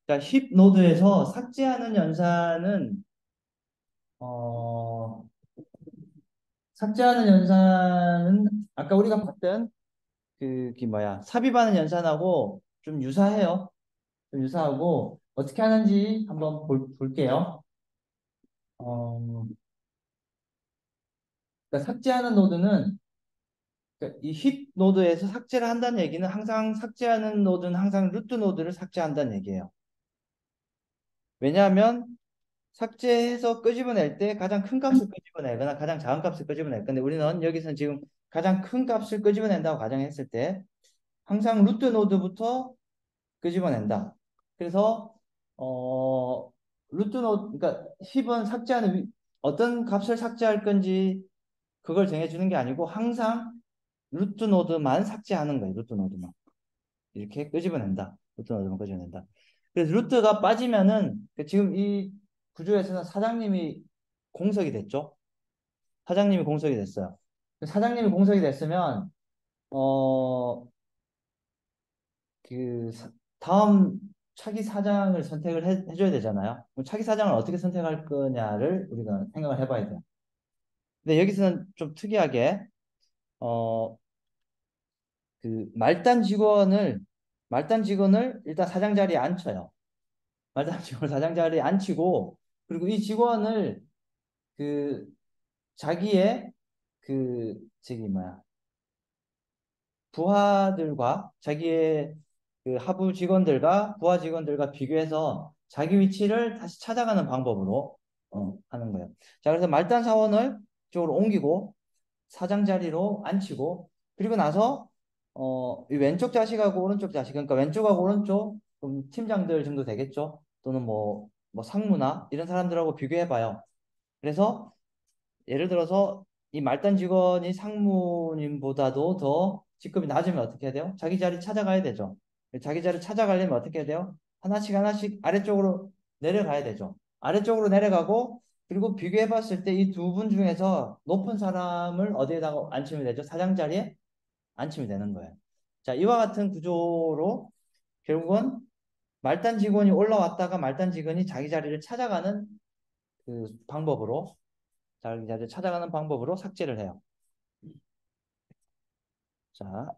자, 힙 노드에서 삭제하는 연산은 어, 삭제하는 연산은 아까 우리가 봤던 그 뭐야 삽입하는 연산하고 좀 유사해요. 좀 유사하고 어떻게 하는지 한번 볼게요. 어, 그러니까 삭제하는 노드는 그러니까 이 힙 노드에서 삭제를 한다는 얘기는 항상 삭제하는 노드는 항상 루트 노드를 삭제한다는 얘기예요. 왜냐하면 삭제해서 끄집어낼 때 가장 큰 값을 끄집어내거나 가장 작은 값을 끄집어낼 건데 우리는 여기서는 지금 가장 큰 값을 끄집어낸다고 가정했을 때 항상 루트 노드부터 끄집어낸다. 그래서 어 루트 노드 그러니까 힙은 삭제하는 어떤 값을 삭제할 건지 그걸 정해주는 게 아니고 항상 루트 노드만 삭제하는 거예요. 루트 노드만 이렇게 끄집어낸다. 루트 노드만 끄집어낸다. 그래서 루트가 빠지면은 지금 이 구조에서는 사장님이 공석이 됐죠. 사장님이 공석이 됐어요. 사장님이 공석이 됐으면 어 그 다음 차기 사장을 선택을 해줘야 되잖아요. 그럼 차기 사장을 어떻게 선택할 거냐를 우리가 생각을 해봐야 돼요. 근데 여기서는 좀 특이하게 어 그 말단 직원을 일단 사장 자리에 앉혀요. 말단 직원을 사장 자리에 앉히고 그리고 이 직원을 그 자기의 그 저기 뭐야 부하들과 자기의 그 하부 직원들과 부하 직원들과 비교해서 자기 위치를 다시 찾아가는 방법으로 하는 거예요. 자, 그래서 말단 사원을 쪽으로 옮기고 사장 자리로 앉히고 그리고 나서 이 왼쪽 자식하고 오른쪽 자식 그러니까 왼쪽하고 오른쪽 팀장들 정도 되겠죠. 또는 뭐 상무나 이런 사람들하고 비교해 봐요. 그래서 예를 들어서 이 말단 직원이 상무님보다도 더 직급이 낮으면 어떻게 해야 돼요? 자기 자리 찾아가야 되죠. 자기 자리 찾아가려면 어떻게 해야 돼요? 하나씩 하나씩 아래쪽으로 내려가야 되죠. 아래쪽으로 내려가고 그리고 비교해 봤을 때 이 두 분 중에서 높은 사람을 어디에다가 앉히면 되죠? 사장 자리에 앉히면 되는 거예요. 자, 이와 같은 구조로 결국은 말단 직원이 올라왔다가 말단 직원이 자기 자리를 찾아가는 그 방법으로 자기 자리를 찾아가는 방법으로 삭제를 해요. 자,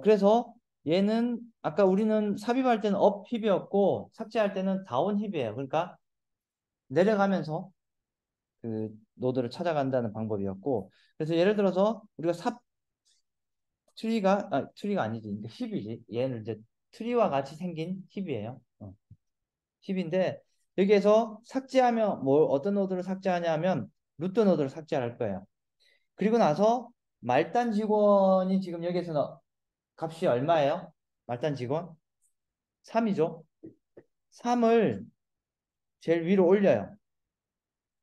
그래서 얘는 아까 우리는 삽입할 때는 업 힙이었고 삭제할 때는 다운 힙이에요. 그러니까 내려가면서 그 노드를 찾아간다는 방법이었고 그래서 예를 들어서 우리가 트리가 아니지. 그러니까 힙이지. 얘는 이제 트리와 같이 생긴 힙이에요. 힙인데 여기에서 삭제하면 뭐 어떤 노드를 삭제하냐면 루트 노드를 삭제할 거예요. 그리고 나서 말단 직원이 지금 여기에서는 값이 얼마예요? 말단 직원? 3이죠. 3을 제일 위로 올려요.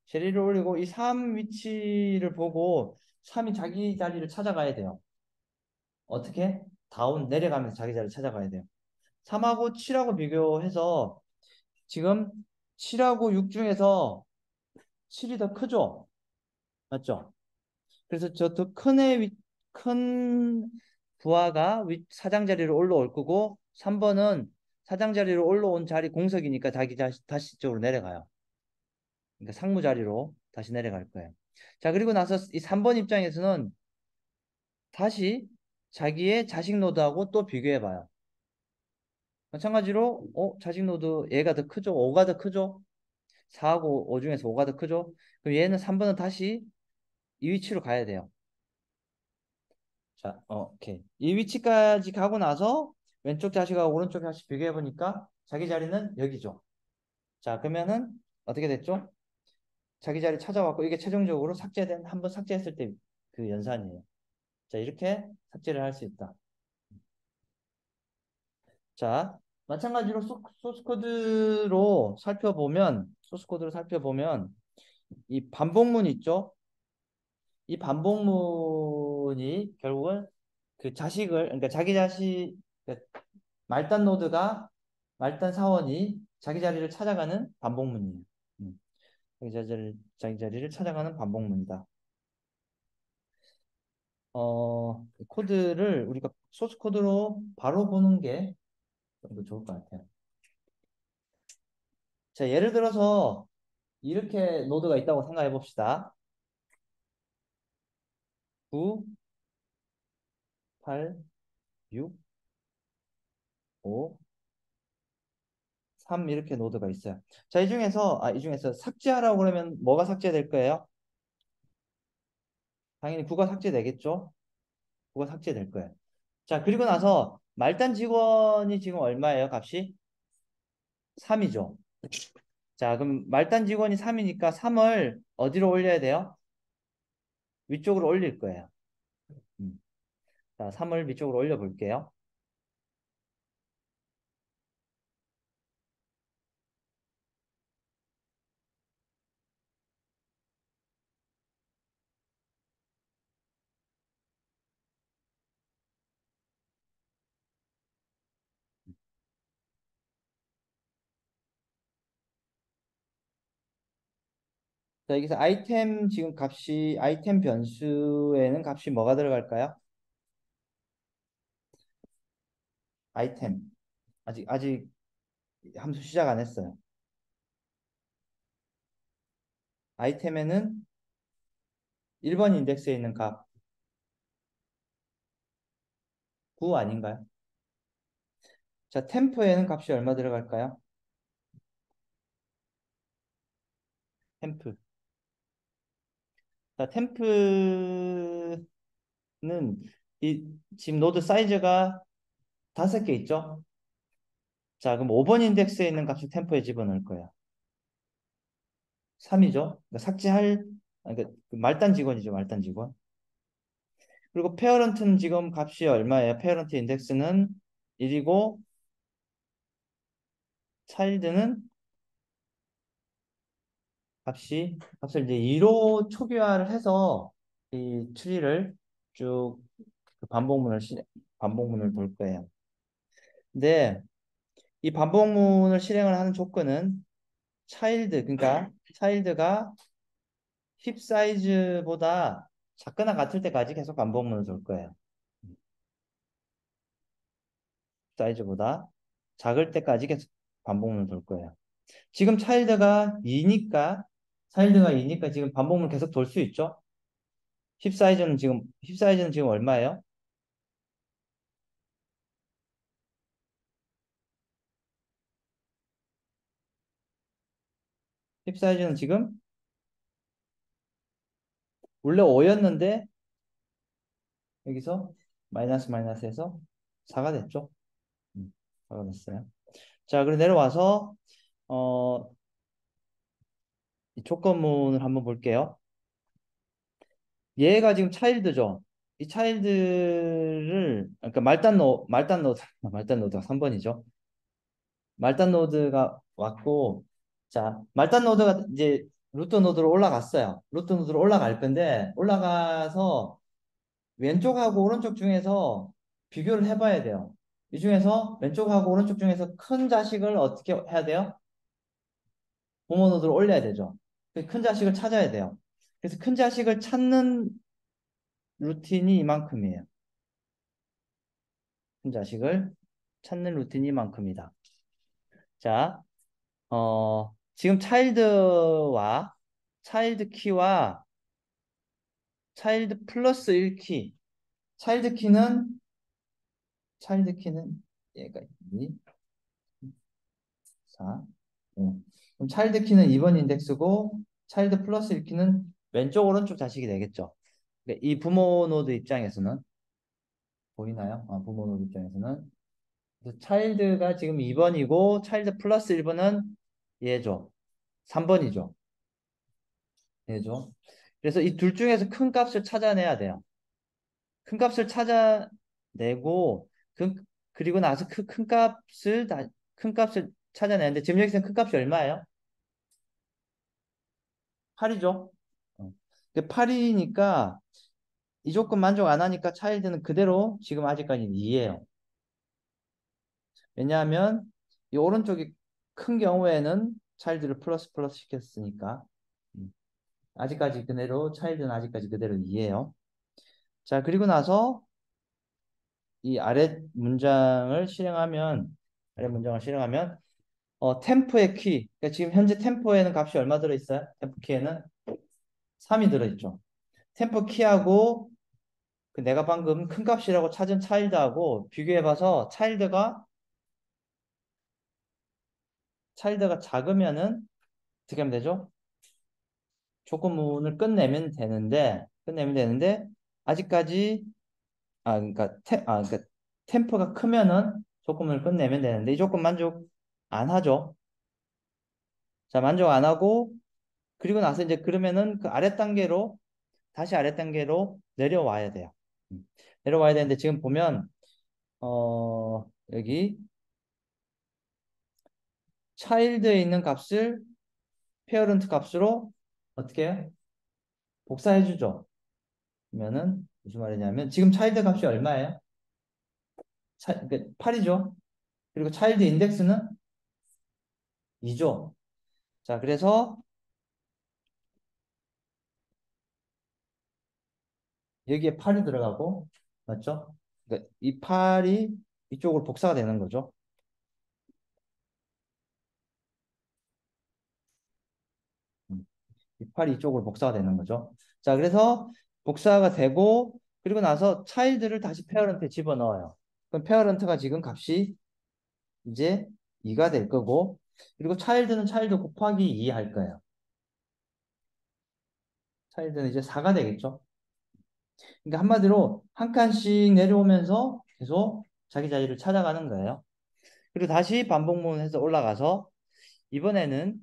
제일 위로 올리고 이 3 위치를 보고 3이 자기 자리를 찾아가야 돼요. 어떻게? 다운 내려가면서 자기 자리를 찾아가야 돼요. 3하고 7하고 비교해서 지금 7하고 6 중에서 7이 더 크죠? 맞죠? 그래서 저 더 큰 부하가 사장 자리로 올라올 거고 3번은 사장 자리로 올라온 자리 공석이니까 다시 쪽으로 내려가요. 그러니까 상무 자리로 다시 내려갈 거예요. 자, 그리고 나서 이 3번 입장에서는 다시 자기의 자식 노드하고 또 비교해 봐요. 마찬가지로 자식 노드 얘가 더 크죠? 5가 더 크죠? 4하고 5 중에서 5가 더 크죠? 그럼 얘는 3번은 다시 이 위치로 가야 돼요. 자, 오케이. 이 위치까지 가고 나서 왼쪽 자식하고 오른쪽 자식 비교해 보니까 자기 자리는 여기죠. 자, 그러면은 어떻게 됐죠? 자기 자리 찾아왔고 이게 최종적으로 한번 삭제했을 때 그 연산이에요. 자, 이렇게 삭제를 할 수 있다. 자, 마찬가지로 소스코드로 살펴보면 이 반복문 있죠? 이 반복문이 결국은 그 자식을 그러니까 자기 자식 그러니까 말단 노드가 말단 사원이 자기 자리를 찾아가는 반복문이에요. 음, 자기 자리를 찾아가는 반복문이다. 그 코드를 우리가 소스 코드로 바로 보는 게 좀 더 좋을 것 같아요. 자, 예를 들어서 이렇게 노드가 있다고 생각해 봅시다. 9, 8, 6, 5, 3 이렇게 노드가 있어요. 자, 이 중에서 삭제하라고 그러면 뭐가 삭제될 거예요? 당연히 9가 삭제되겠죠? 9가 삭제될 거예요. 자, 그리고 나서 말단 직원이 지금 얼마예요, 값이? 3이죠. 자, 그럼 말단 직원이 3이니까 3을 어디로 올려야 돼요? 위쪽으로 올릴 거예요. 음. 자, 3을 위쪽으로 올려볼게요. 자, 여기서 아이템 변수에는 값이 뭐가 들어갈까요? 아이템. 아직 함수 시작 안 했어요. 아이템에는 1번 인덱스에 있는 값 9 아닌가요? 자, 템프에는 값이 얼마 들어갈까요? 템프. 자, 템프는 이 지금 노드 사이즈가 5개 있죠? 자, 그럼 5번 인덱스에 있는 값을 템포에 집어넣을 거예요. 3이죠? 그러니까 그 말단 직원이죠, 말단 직원. 그리고 페어런트는 지금 값이 얼마예요? 페어런트 인덱스는 1이고, 차일드는 값을 이제 2로 초기화를 해서 이 추리를 쭉 그 반복문을 돌 거예요. 근데 이 반복문을 실행을 하는 조건은 그러니까 차일드가 힙 사이즈보다 작거나 같을 때까지 계속 반복문을 돌 거예요. 사이즈보다 작을 때까지 계속 반복문을 돌 거예요. 지금 차일드가 2니까 지금 반복문 계속 돌 수 있죠? 힙 사이즈는 지금 얼마예요? 힙 사이즈는 지금 원래 5였는데 여기서 마이너스에서 4가 됐죠? 4가 됐어요. 자, 그리고 내려와서 어, 이 조건문을 한번 볼게요. 얘가 지금 차일드죠. 이 차일드를 그러니까 말단 노드가 3번이죠. 말단 노드가 왔고 자, 말단 노드가 이제 루트 노드로 올라갔어요. 루트 노드로 올라갈 건데 올라가서 왼쪽하고 오른쪽 중에서 비교를 해봐야 돼요. 이 중에서 왼쪽하고 오른쪽 중에서 큰 자식을 어떻게 해야 돼요? 부모 노드로 올려야 되죠. 큰 자식을 찾아야 돼요. 그래서 큰 자식을 찾는 루틴이 이만큼이에요. 큰 자식을 찾는 루틴이 이만큼이다. 자, 지금 차일드 키와 차일드 플러스 1키, 차일드 키는, 얘가 2, 4, 5. 그럼 차일드 키는 2번 인덱스고, 차일드 플러스 1키는 왼쪽, 오른쪽 자식이 되겠죠. 이 부모 노드 입장에서는, 보이나요? 부모 노드 입장에서는. 그래서 차일드가 지금 2번이고, 차일드 플러스 1번은 얘죠. 3번이죠. 얘죠. 그래서 이 둘 중에서 큰 값을 찾아내야 돼요. 큰 값을 찾아내고 그, 그리고 나서 큰 값을 찾아내는데 지금 여기서 큰 값이 얼마예요? 8이죠. 8이니까 이 조건 만족 안 하니까 차일드는 그대로 지금 아직까지 2예요. 왜냐하면 이 오른쪽이 큰 경우에는 차일드를 플러스 시켰으니까 음, 차일드는 아직까지 그대로 2예요. 자, 그리고 나서 이 아래 문장을 실행하면 템포의 키. 그러니까 지금 현재 템포에는 값이 얼마 들어있어요? 템포 키에는 3이 들어있죠. 템포 키하고 그 내가 방금 큰 값이라고 찾은 차일드하고 비교해봐서 차일드가 작으면은 어떻게 하면 되죠? 조건문을 끝내면 되는데 아직까지 그러니까 템포가 크면은 조건문을 끝내면 되는데 이 조건 만족 안 하죠. 자, 만족 안 하고 그리고 나서 이제 그러면은 그 다시 아래 단계로 내려와야 돼요. 음. 내려와야 되는데 지금 보면 여기 차일드에 있는 값을 페어런트 값으로 어떻게 해요? 복사해 주죠. 그러면은 무슨 말이냐면 지금 차일드 값이 얼마예요? 그러니까 8이죠. 그리고 차일드 인덱스는 2죠. 자, 그래서 여기에 8이 들어가고 맞죠? 그러니까 이 8이 이쪽으로 복사가 되는 거죠. 이 8이 이쪽으로 복사가 되는 거죠. 자, 그래서 복사가 되고 그리고 나서 차일드를 다시 페어런트에 집어넣어요. 그럼 페어런트가 지금 값이 이제 2가 될 거고 그리고 차일드는 차일드 곱하기 2 할 거예요. 차일드는 이제 4가 되겠죠. 그러니까 한마디로 한 칸씩 내려오면서 계속 자기 자리를 찾아가는 거예요. 그리고 다시 반복문해서 올라가서 이번에는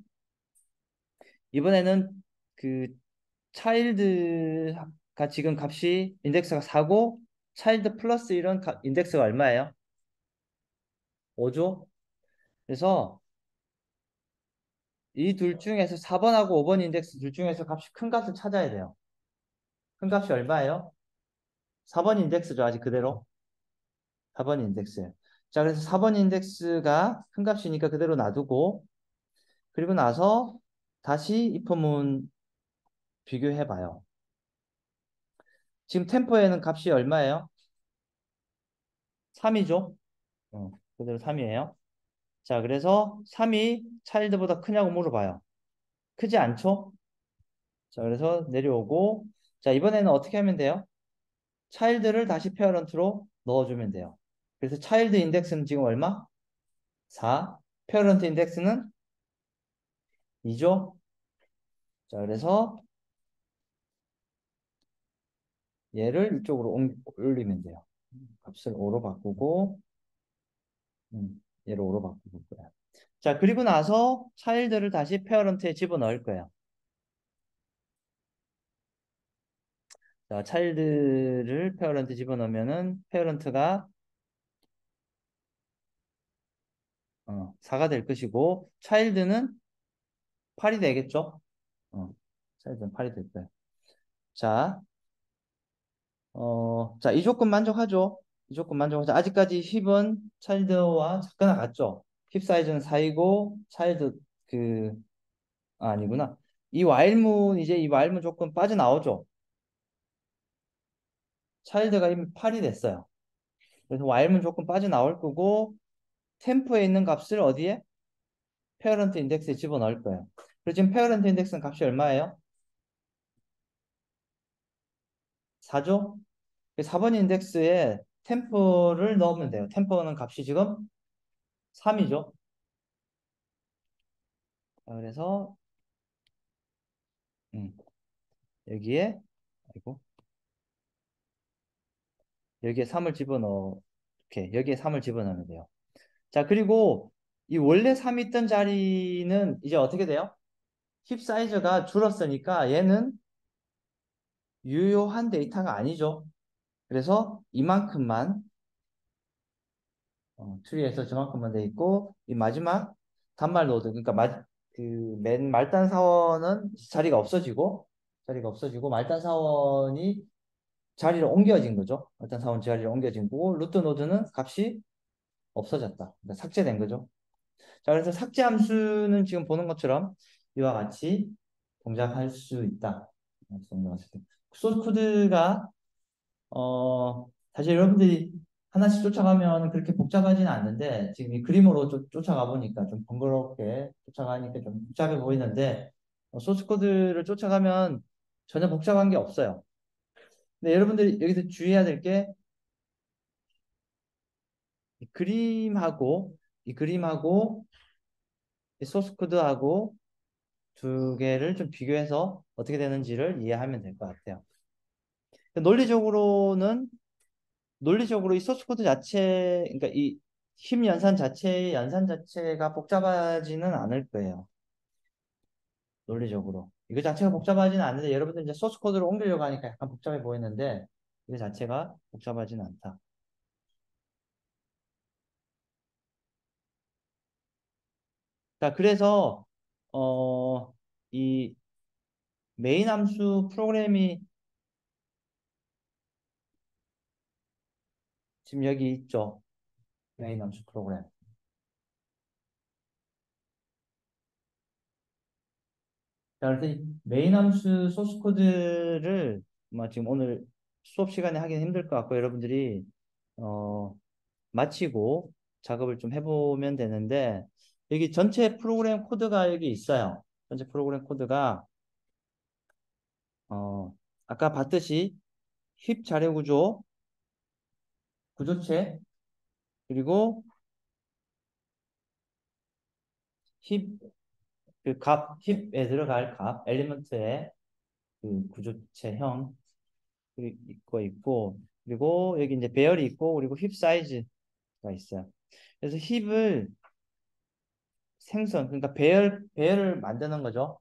이번에는 그 차일드가 지금 값이 인덱스가 4고 차일드 플러스 이런 인덱스가 얼마예요? 5죠? 그래서 이 둘 중에서 4번하고 5번 인덱스 둘 중에서 값이 큰 값을 찾아야 돼요. 큰 값이 얼마예요? 4번 인덱스죠. 아직 그대로. 4번 인덱스예요. 자, 그래서 4번 인덱스가 큰 값이니까 그대로 놔두고 그리고 나서 다시 if문 비교해 봐요. 지금 템포에는 값이 얼마예요? 3이죠? 그대로 3이에요. 자, 그래서 3이 차일드보다 크냐고 물어봐요. 크지 않죠? 자, 그래서 내려오고 자, 이번에는 어떻게 하면 돼요? 차일드를 다시 페어런트로 넣어주면 돼요. 그래서 차일드 인덱스는 지금 얼마? 4. 페어런트 인덱스는 2죠? 자, 그래서 얘를 이쪽으로 올리면 돼요. 값을 5로 바꾸고 얘를 5로 바꾸고 거야. 자, 그리고 나서 차일드를 다시 페어런트에 집어넣을 거예요. 자, 차일드를 페어런트 집어넣으면은 페어런트가 4가 될 것이고 차일드는 8이 되겠죠? 차일드는 8이 될 거예요. 자, 자, 이 조건 만족하죠? 이 조건 만족하죠? 아직까지 힙은 차일드와 작거나 같죠? 힙 사이즈는 4이고 차일드 그 아니구나. 이 while문 조건 빠져나오죠? 차일드가 이미 8이 됐어요. 그래서 while문 조건 빠져나올 거고 템포에 있는 값을 어디에? 페어런트 인덱스에 집어넣을 거예요. 그리고 지금 페어런트 인덱스는 값이 얼마예요? 4죠? 4번 인덱스에 템포를 넣으면 돼요. 템포는 값이 지금 3이죠. 그래서 음, 여기에 아이고 여기에 3을 집어넣어 이렇게 여기에 3을 집어넣으면 돼요. 자, 그리고 이 원래 3이 있던 자리는 이제 어떻게 돼요? 힙 사이즈가 줄었으니까 얘는 유효한 데이터가 아니죠. 그래서 이만큼만 트리에서 저만큼만 돼 있고 이 마지막 단말 노드 그러니까 그 맨 말단 사원은 자리가 없어지고 말단 사원이 자리를 옮겨진 거죠. 말단 사원 자리를 옮겨진 거고 루트 노드는 값이 없어졌다. 그러니까 삭제된 거죠. 자, 그래서 삭제 함수는 지금 보는 것처럼 이와 같이 동작할 수 있다. 소스 코드가 사실 여러분들이 하나씩 쫓아가면 그렇게 복잡하지는 않는데 지금 이 그림으로 쫓아가 보니까 좀 번거롭게 쫓아가니까 좀 복잡해 보이는데 소스 코드를 쫓아가면 전혀 복잡한 게 없어요. 근데 여러분들이 여기서 주의해야 될 게 이 그림하고 이 소스 코드하고 두 개를 좀 비교해서 어떻게 되는지를 이해하면 될 것 같아요. 논리적으로는 논리적으로 이 소스 코드 자체, 그러니까 이 힘 연산 자체의 연산 자체가 복잡하지는 않을 거예요. 논리적으로. 이거 자체가 복잡하지는 않은데 여러분들 이제 소스 코드로 옮기려고 하니까 약간 복잡해 보이는데 이거 자체가 복잡하지는 않다. 자, 그래서 이 메인 함수 프로그램이 지금 여기 있죠. 메인 함수 프로그램. 자, 그래서 이 메인 함수 소스 코드를 지금 오늘 수업 시간에 하기는 힘들 것 같고 여러분들이 어, 마치고 작업을 좀 해보면 되는데 여기 전체 프로그램 코드가 여기 있어요. 전체 프로그램 코드가 어, 아까 봤듯이 힙 자료 구조, 구조체 그리고 힙 그 값, 힙에 들어갈 값, 엘리먼트의 그 구조체형 있고 그리고 여기 이제 배열이 있고 그리고 힙 사이즈가 있어요. 그래서 힙을 그러니까 배열을 만드는 거죠.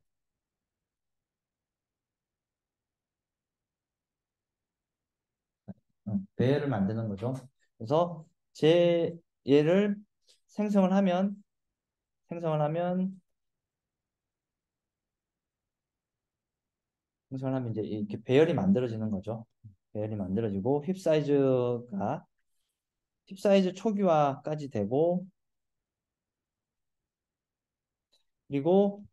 배열을 만드는 거죠. 그래서 제 얘를 생성을 하면 생성을 하면 생성을 하면 이제 이렇게 배열이 만들어지는 거죠. 배열이 만들어지고 힙 사이즈 초기화까지 되고 그리고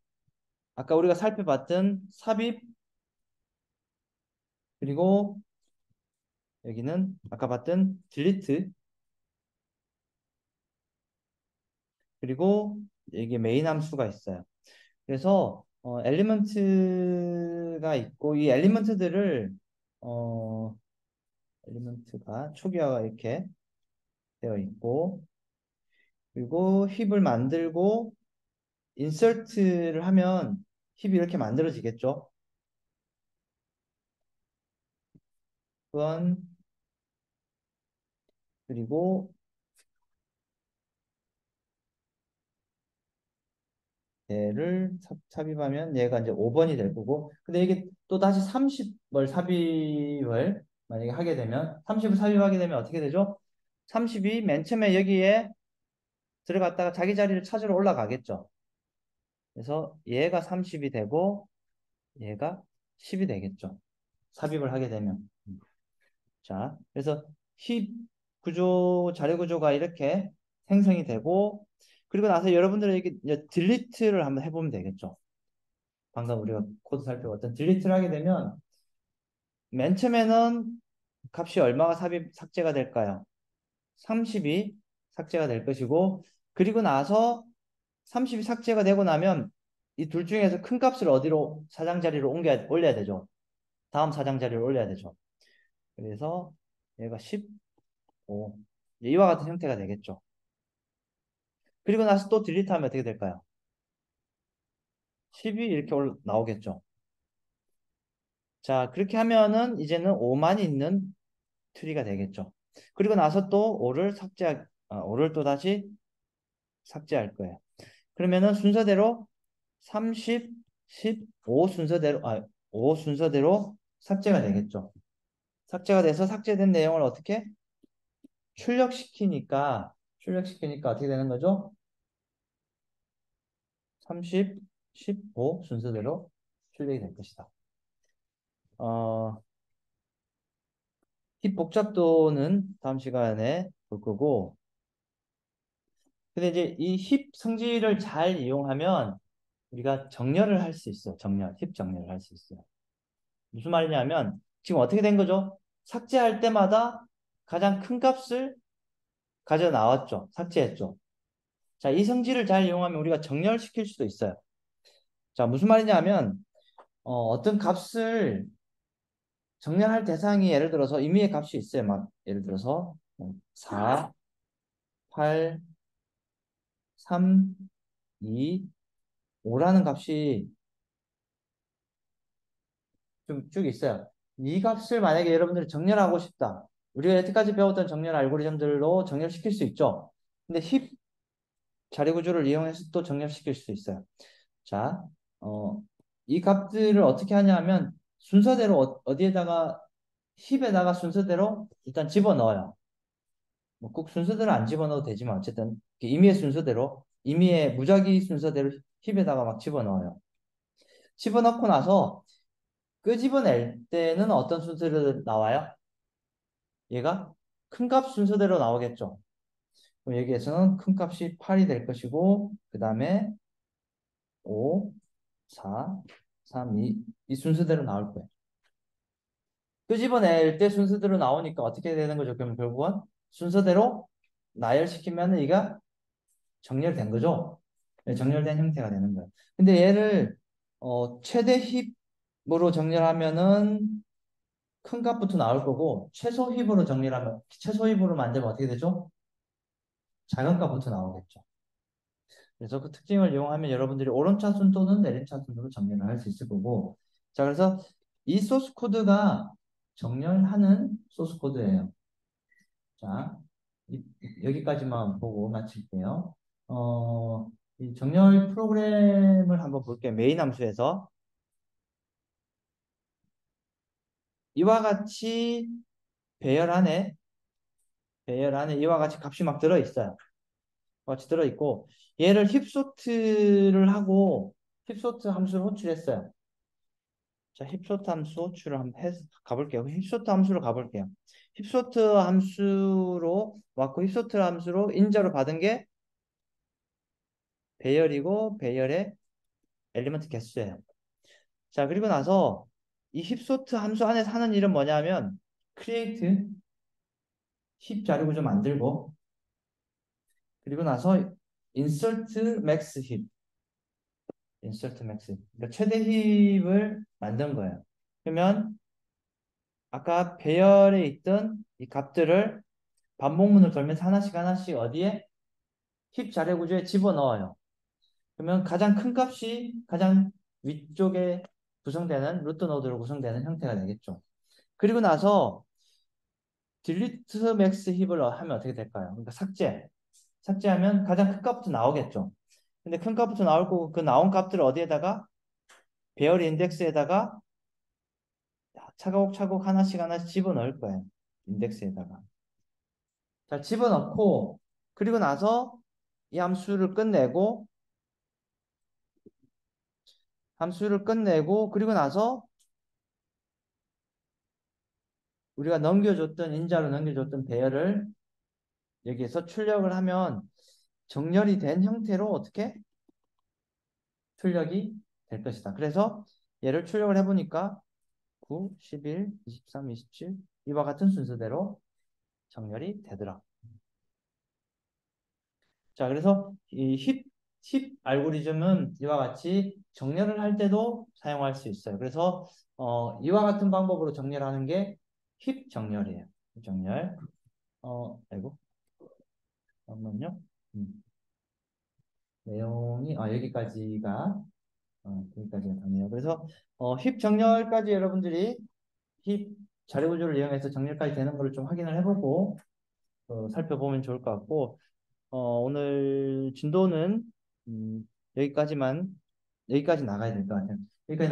아까 우리가 살펴봤던 삽입 그리고 여기는 아까 봤던 딜리트 그리고 이게 메인 함수가 있어요. 그래서 엘리먼트가 있고 이 어, 엘리먼트가 초기화가 이렇게 되어 있고 그리고 힙을 만들고 인서트를 하면 힙이 이렇게 만들어지겠죠. 그건 그리고 얘를 삽입하면 얘가 이제 5번이 될 거고 근데 이게 또 다시 30을 삽입을 만약에 하게 되면 30을 삽입하게 되면 어떻게 되죠? 30이 맨 처음에 여기에 들어갔다가 자기 자리를 찾으러 올라가겠죠. 그래서 얘가 30이 되고 얘가 10이 되겠죠. 삽입을 하게 되면. 자, 그래서 힙 구조, 자료 구조가 이렇게 생성이 되고 그리고 나서 여러분들에게 이제 딜리트를 한번 해보면 되겠죠. 방금 우리가 코드 살펴봤던 딜리트를 하게 되면 맨 처음에는 값이 얼마가 삭제가 될까요? 30이 삭제가 될 것이고 그리고 나서 30이 삭제가 되고 나면 이 둘 중에서 큰 값을 어디로 사장 자리로 올려야 되죠. 다음 사장 자리로 올려야 되죠. 그래서 얘가 15 이와 같은 형태가 되겠죠. 그리고 나서 또 딜리트하면 어떻게 될까요? 10이 이렇게 나오겠죠. 자, 그렇게 하면은 이제는 5만 있는 트리가 되겠죠. 그리고 나서 또 5를 또 다시 삭제할 거예요. 그러면은 순서대로 30, 15 순서대로, 5 순서대로 삭제가 되겠죠. 삭제가 돼서 삭제된 내용을 어떻게 출력시키니까 어떻게 되는 거죠? 30, 15 순서대로 출력이 될 것이다. 어, 힙 복잡도는 다음 시간에 볼 거고, 근데 이제 이 힙 성질을 잘 이용하면 우리가 정렬을 할 수 있어요. 힙 정렬을 할 수 있어요. 무슨 말이냐면 지금 어떻게 된 거죠? 삭제할 때마다 가장 큰 값을 가져 나왔죠. 삭제했죠. 자, 이 성질을 잘 이용하면 우리가 정렬시킬 수도 있어요. 자, 무슨 말이냐면 어떤 값을 정렬할 대상이 예를 들어서 임의의 값이 있어요. 막 예를 들어서 4, 8, 3, 2, 5라는 값이 좀 쭉 있어요. 이 값을 만약에 여러분들이 정렬하고 싶다. 우리가 여태까지 배웠던 정렬 알고리즘들로 정렬시킬 수 있죠. 근데 힙 자리 구조를 이용해서 또 정렬시킬 수 있어요. 자, 이 값들을 어떻게 하냐면 순서대로 어디에다가 힙에다가 순서대로 일단 집어넣어요. 뭐 꼭 순서대로 안 집어넣어도 되지만 어쨌든 임의의 순서대로 임의의 무작위 순서대로 힙에다가 막 집어넣어요. 집어넣고 나서 끄집어낼 때는 어떤 순서로 나와요? 얘가 큰 값 순서대로 나오겠죠. 그럼 여기에서는 큰 값이 8이 될 것이고 그 다음에 5, 4, 3, 2 이 순서대로 나올 거예요. 끄집어낼 때 순서대로 나오니까 어떻게 되는 거죠? 그럼 결국은 순서대로 나열시키면 얘가 정렬된 거죠. 네, 정렬된 형태가 되는 거예요. 근데 얘를 최대 힙으로 정렬하면은 큰 값부터 나올 거고 최소 힙으로 정렬하면 최소 힙으로 만들면 어떻게 되죠? 작은 값부터 나오겠죠. 그래서 그 특징을 이용하면 여러분들이 오름차순 또는 내림차순으로 정렬을 할 수 있을 거고 자 그래서 이 소스 코드가 정렬하는 소스 코드예요. 자 여기까지만 보고 마칠게요. 이 정렬 프로그램을 한번 볼게요. 메인 함수에서 이와 같이 배열 안에 이와 같이 값이 막 들어있어요. 같이 들어있고 얘를 힙소트를 하고 힙소트 함수를 호출했어요. 자, 힙소트 함수 호출을 한번 가볼게요. 힙소트 함수로 가볼게요. 힙소트 함수로 왔고 힙소트 함수로 인자로 받은 게 배열이고 배열의 엘리먼트 개수예요. 자, 그리고 나서 이 힙소트 함수 안에서 하는 일은 뭐냐면 create 힙 자료구조 만들고 그리고 나서 insert max 힙 insert max 그러니까 최대 힙을 만든 거예요. 그러면 아까 배열에 있던 이 값들을 반복문을 걸면서 하나씩 하나씩 어디에 힙 자료 구조에 집어넣어요. 그러면 가장 큰 값이 가장 위쪽에 구성되는 루트 노드로 구성되는 형태가 되겠죠. 그리고 나서 딜리트 맥스 힙을 하면 어떻게 될까요? 그러니까 삭제하면 가장 큰 값부터 나오겠죠. 근데 큰 값부터 나올 거고 그 나온 값들을 어디에다가 배열 인덱스에다가 차곡차곡 하나씩 하나씩 집어넣을 거예요. 인덱스에다가. 자, 집어넣고 그리고 나서 이 함수를 끝내고 그리고 나서 우리가 인자로 넘겨줬던 배열을 여기에서 출력을 하면 정렬이 된 형태로 어떻게 출력이 될 것이다. 그래서 얘를 출력을 해보니까 9, 11, 23, 27 이와 같은 순서대로 정렬이 되더라. 자, 그래서 힙 알고리즘은 이와 같이 정렬을 할 때도 사용할 수 있어요. 그래서 이와 같은 방법으로 정렬하는 게 힙 정렬이에요. 힙 정렬. 아이고, 잠깐만요. 내용이 여기까지가 되네요. 그래서 힙 정렬까지 여러분들이 힙 자료 구조를 이용해서 정렬까지 되는 것을 좀 확인을 해보고 살펴보면 좋을 것 같고 오늘 진도는 음, 여기까지 나가야 될 것 같아요.